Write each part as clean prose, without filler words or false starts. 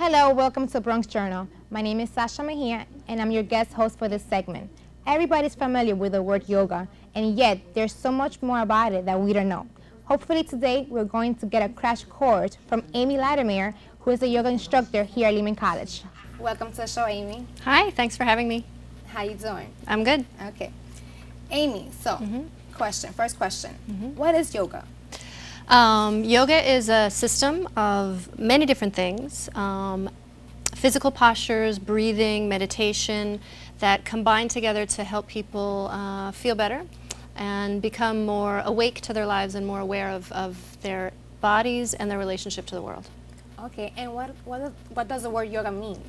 Hello, welcome to Bronx Journal. My name is Sasha Mejia, and I'm your guest host for this segment. Everybody's familiar with the word yoga, and yet there's so much more about it that we don't know. Hopefully today we're going to get a crash course from Amy Latimer, who is a yoga instructor here at Lehman College. Welcome to the show, Amy. Hi, thanks for having me. How you doing? I'm good. Okay. Amy, first question. What is yoga? Yoga is a system of many different things, physical postures, breathing, meditation, that combine together to help people feel better and become more awake to their lives and more aware of their bodies and their relationship to the world. Okay, and what does the word yoga mean?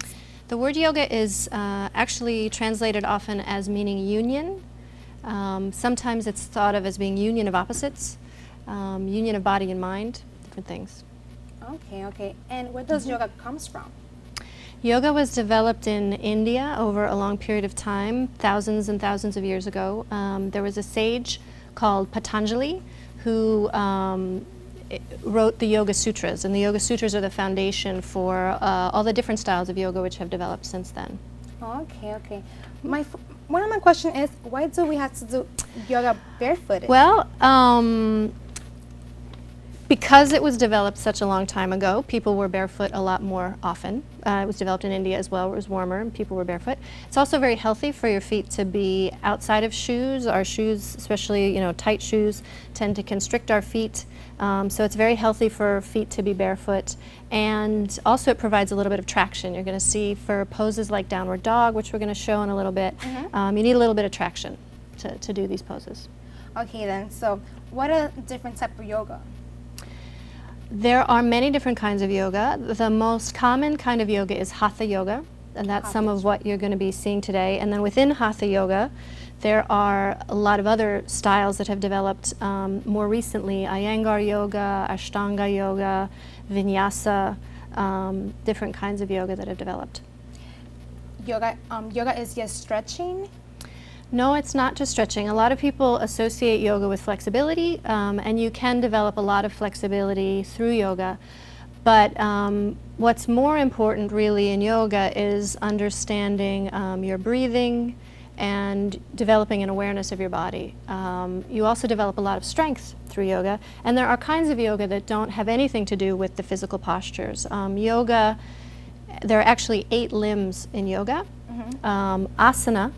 The word yoga is actually translated often as meaning union. Sometimes it's thought of as being union of opposites. Union of body and mind, different things. Okay. And where does yoga comes from? Yoga was developed in India over a long period of time, thousands and thousands of years ago. There was a sage called Patanjali who wrote the Yoga Sutras, and the Yoga Sutras are the foundation for all the different styles of yoga which have developed since then. Okay. One of my questions is, why do we have to do yoga barefooted? Well, because it was developed such a long time ago, people were barefoot a lot more often. It was developed in India as well, where it was warmer and people were barefoot. It's also very healthy for your feet to be outside of shoes. Our shoes, especially tight shoes, tend to constrict our feet. So it's very healthy for feet to be barefoot. And also it provides a little bit of traction. You're going to see for poses like downward dog, which we're going to show in a little bit, you need a little bit of traction to do these poses. Okay then, so what are different types of yoga? There are many different kinds of yoga. The most common kind of yoga is Hatha yoga, and that's some of what you're going to be seeing today. And then within Hatha yoga, there are a lot of other styles that have developed more recently: Iyengar yoga, Ashtanga yoga, Vinyasa, different kinds of yoga that have developed. Yoga is just stretching? No, it's not just stretching. A lot of people associate yoga with flexibility, and you can develop a lot of flexibility through yoga. But what's more important really in yoga is understanding your breathing and developing an awareness of your body. You also develop a lot of strength through yoga, and there are kinds of yoga that don't have anything to do with the physical postures. Yoga, there are actually 8 limbs in yoga. Asana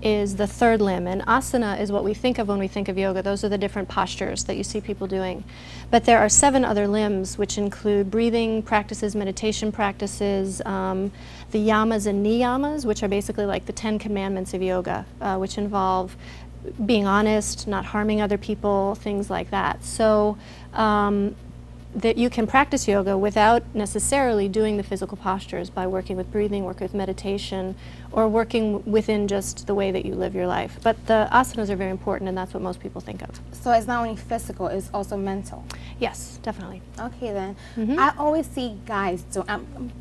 is the third limb, and asana is what we think of when we think of yoga. Those are the different postures that you see people doing. But there are 7 other limbs, which include breathing practices, meditation practices, the yamas and niyamas, which are basically like the 10 commandments of yoga, which involve being honest, not harming other people, things like that. So that you can practice yoga without necessarily doing the physical postures by working with breathing, working with meditation, or working within just the way that you live your life. But the asanas are very important, and that's what most people think of. So it's not only physical, it's also mental? Yes, definitely. Okay then. I always see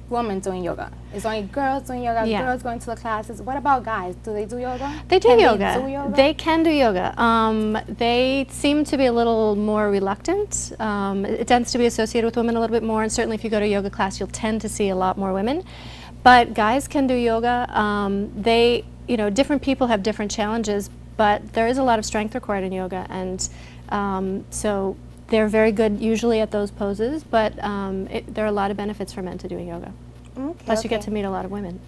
women doing yoga. It's only girls doing yoga, girls going to the classes. What about guys? Do they do yoga? They do yoga. They do yoga? They can do yoga. They seem to be a little more reluctant. It tends to be associated with women a little bit more, and certainly if you go to a yoga class, you'll tend to see a lot more women. But guys can do yoga. Different people have different challenges, but there is a lot of strength required in yoga, and so they're very good usually at those poses, but there are a lot of benefits for men to doing yoga. Plus you get to meet a lot of women.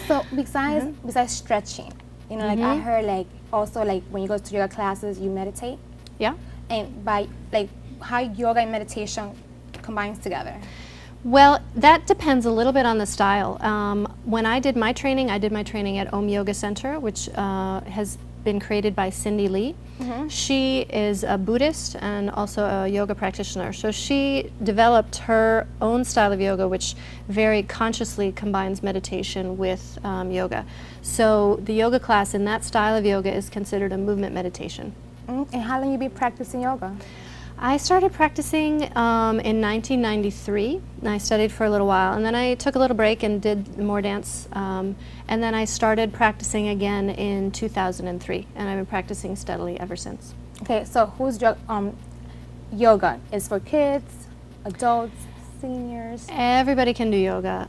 So besides stretching, I heard also when you go to yoga classes, you meditate? Yeah. And by how yoga and meditation combines together? Well, that depends a little bit on the style. When I did my training at Om Yoga Center, which has been created by Cindy Lee. She is a Buddhist and also a yoga practitioner. So she developed her own style of yoga, which very consciously combines meditation with yoga. So the yoga class in that style of yoga is considered a movement meditation. And how long have you been practicing yoga? I started practicing in 1993, and I studied for a little while, and then I took a little break and did more dance, and then I started practicing again in 2003, and I've been practicing steadily ever since. Okay, so yoga is for kids, adults, seniors? Everybody can do yoga.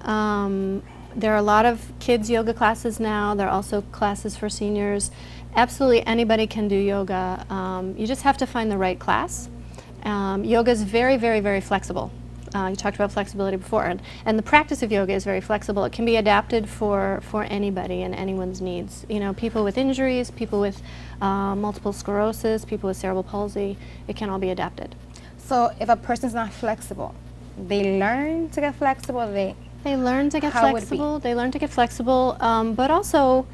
There are a lot of kids yoga classes now. There are also classes for seniors. Absolutely anybody can do yoga. You just have to find the right class. Yoga is very, very, very flexible. You talked about flexibility before, and the practice of yoga is very flexible. It can be adapted for anybody and anyone's needs. You know, people with injuries, people with multiple sclerosis, people with cerebral palsy, it can all be adapted. So if a person's not flexible, they learn to get flexible, They learn to get How would it be? flexible. They learn to get flexible, but also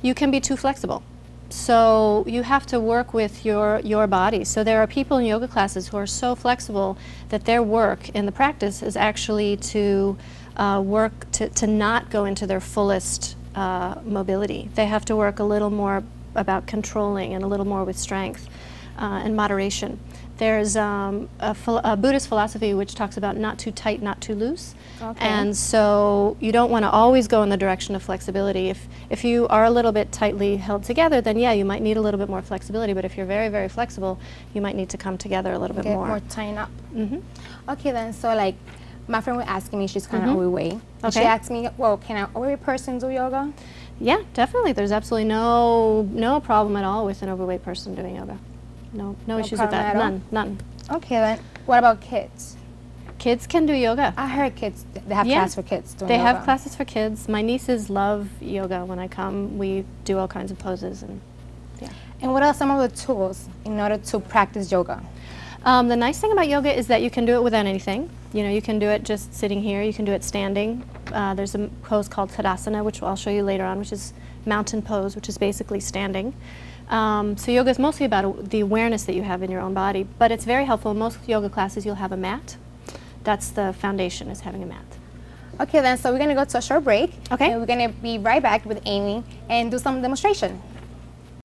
you can be too flexible. So you have to work with your body. So there are people in yoga classes who are so flexible that their work in the practice is actually to work to not go into their fullest mobility. They have to work a little more about controlling and a little more with strength and moderation. There's a Buddhist philosophy which talks about not too tight, not too loose. Okay. And so you don't want to always go in the direction of flexibility. If you are a little bit tightly held together, then yeah, you might need a little bit more flexibility. But if you're very, very flexible, you might need to come together a little bit get more. more tighten up. Mhm. Okay, then, so like, my friend was asking me, she's kind of Mhm. overweight. And she Okay. asked me, well, can an overweight person do yoga? Yeah, definitely. There's absolutely no problem at all with an overweight person doing yoga. No issues with problem that. at all? None. Okay, then, what about kids? Kids can do yoga. I heard kids, they have Yeah. class for kids doing They yoga. have classes for kids. My nieces love yoga. When I come, we do all kinds of poses and yeah. And what are some of the tools in order to practice yoga? The nice thing about yoga is that you can do it without anything. You know, you can do it just sitting here. You can do it standing. There's a pose called Tadasana, which I'll show you later on, which is mountain pose, which is basically standing. So yoga is mostly about the awareness that you have in your own body, but it's very helpful. In most yoga classes, you'll have a mat. That's the foundation, is having a mat. Okay, then, so we're going to go to a short break. Okay. And we're going to be right back with Amy and do some demonstration.